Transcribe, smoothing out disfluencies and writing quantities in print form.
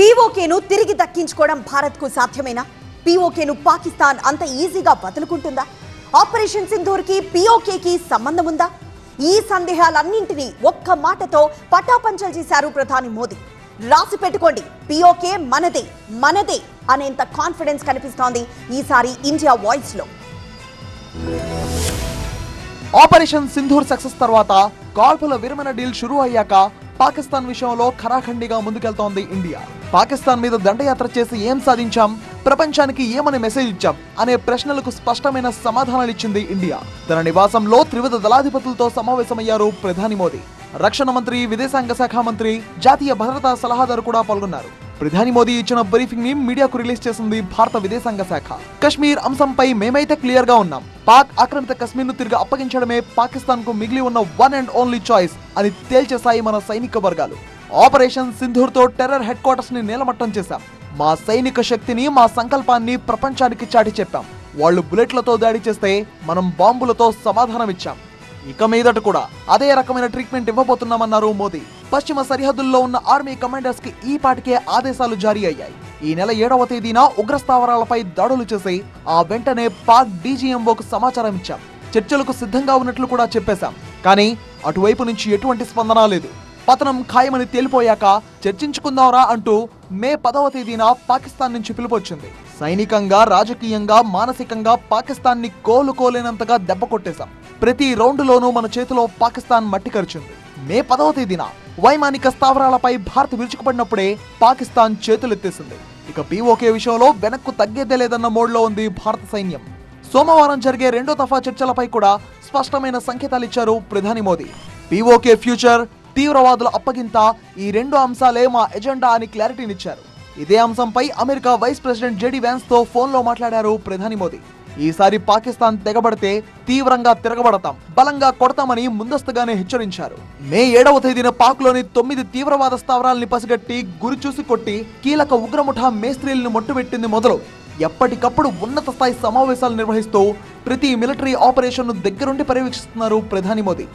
పీఓకేను తిరిగి దక్కించుకోవడం భారత్కు సాధ్యమేనా? పీఓకేను పాకిస్తాన్ అంత ఈజీగా బదులుకుంటుందా? ఆపరేషన్ సింధూర్కి పీఓకేకి సంబంధం ఉందా? ఈ సందేహాలన్నింటినీ ఒక్క మాటతో పటాపంచలు చేశారు ప్రధాని మోదీ. రాసి పెట్టుకోండి, పీఓకే మనదే మనదే అనేంత కాన్ఫిడెన్స్ కనిపిస్తోంది ఈసారి ఇండియా వాయిస్ లో. ఆపరేషన్ సింధూర్ సక్సెస్ తర్వాత కాల్పుల విరమణ డీల్ షురూ అయ్యాక పాకిస్తాన్ విషయంలో ఖరాఖండిగా ముందుకెళ్తోంది ఇండియా. పాకిస్తాన్ మీద దండయాత్ర చేసి ఏం సాధించాం, ప్రపంచానికి ఏమని మెసేజ్ ఇచ్చాం అనే ప్రశ్నలకు స్పష్టమైన సమాధానాలిచ్చింది ఇండియా. తన నివాసంలో త్రివిధ దళాధిపతులతో సమావేశమయ్యారు ప్రధాని మోదీ. రక్షణ మంత్రి, విదేశాంగ శాఖ మంత్రి, జాతీయ భద్రతా సలహాదారు కూడా పాల్గొన్నారు. ప్రధాని మోదీ ఇచ్చిన బ్రీఫింగ్ ని మీడియాకు రిలీజ్ చేసింది భారత విదేశాంగ శాఖ. కశ్మీర్ అంశంపై మేమైతే క్లియర్ గా ఉన్నాం. పాక్ ఆక్రమిత కశ్మీర్ ను తిరిగి అప్పగించడమే పాకిస్తాన్ కు మిగిలి ఉన్న వన్ అండ్ ఓన్లీ చాయిస్ అని తేల్చేశాయి మన సైనిక వర్గాలు. ఆపరేషన్ సింధూర్ తో టెర్రర్ హెడ్ క్వార్టర్స్ ని నేలమట్టం చేశాం. మా సైనిక శక్తిని, మా సంకల్పాన్ని ప్రపంచానికి చాటి చెప్పాం. వాళ్ళు బుల్లెట్లతో దాడి చేస్తే మనం బాంబులతో సమాధానమిచ్చాం. ఇక మీదట కూడా అదే రకమైన ట్రీట్మెంట్ ఇవ్వబోతున్నామన్నారు మోదీ. పశ్చిమ సరిహద్దుల్లో ఉన్న ఆర్మీ కమాండర్స్ కి ఈ పాటికే ఆదేశాలు జారీ అయ్యాయి. ఈ నెల 7వ తేదీన ఉగ్రస్థావరాలపై దాడులు చేసి ఆ వెంటనే పాక్ డీజీఎంఓకు సమాచారం ఇచ్చాం. చర్చలకు సిద్ధంగా ఉన్నట్లు కూడా చెప్పేశాం. కానీ అటువైపు నుంచి ఎటువంటి స్పందన లేదు. పతనం ఖాయమని తేలిపోయాక చర్చించుకుందాంరా అంటూ మే 10వ తేదీన పాకిస్తాన్ నుంచి పిలుపొచ్చింది. సైనికంగా, రాజకీయంగా, మానసికంగా పాకిస్తాన్ ని కోలుకోలేనంతగా దెబ్బ కొట్టేశాం. ప్రతి రౌండ్లోనూ మన చేతిలో పాకిస్తాన్ మట్టి కరిచింది. మే 10వ తేదీన వైమానిక స్థావరాలపై భారత్ విరుచుకుపడినప్పుడే పాకిస్తాన్ చేతులెత్తేసింది. ఇక పీఓకే విషయంలో వెనక్కు తగ్గేదే లేదన్న మోడ్లో ఉంది భారత సైన్యం. సోమవారం జరిగే 2వ దఫా చర్చలపై కూడా స్పష్టమైన సంకేతాలిచ్చారు ప్రధాని మోదీ. పీఓకే ఫ్యూచర్, తీవ్రవాదుల అప్పగింత, ఈ 2 అంశాలే మా ఎజెండా అని క్లారిటీనిచ్చారు. ఇదే అంశంపై America vice president JD Vance తో ఫోన్లో మాట్లాడారు ప్రధాని మోదీ. ఈసారి పాకిస్తాన్ తెగబడితే తీవ్రంగా తిరగబడతాం, బలంగా కొడతామని ముందస్తుగానే హెచ్చరించారు. మే 7వ తేదీన పాక్ లోని 9 తీవ్రవాద స్థావరాలని పసిగట్టి గురి చూసి కొట్టి కీలక ఉగ్రముఠా మేస్త్రీలను మొట్టుబెట్టింది మొదలు ఎప్పటికప్పుడు ఉన్నత స్థాయి సమావేశాలు నిర్వహిస్తూ ప్రతి మిలిటరీ ఆపరేషన్ ను దగ్గరుండి పర్యవేక్షిస్తున్నారు ప్రధాని మోదీ.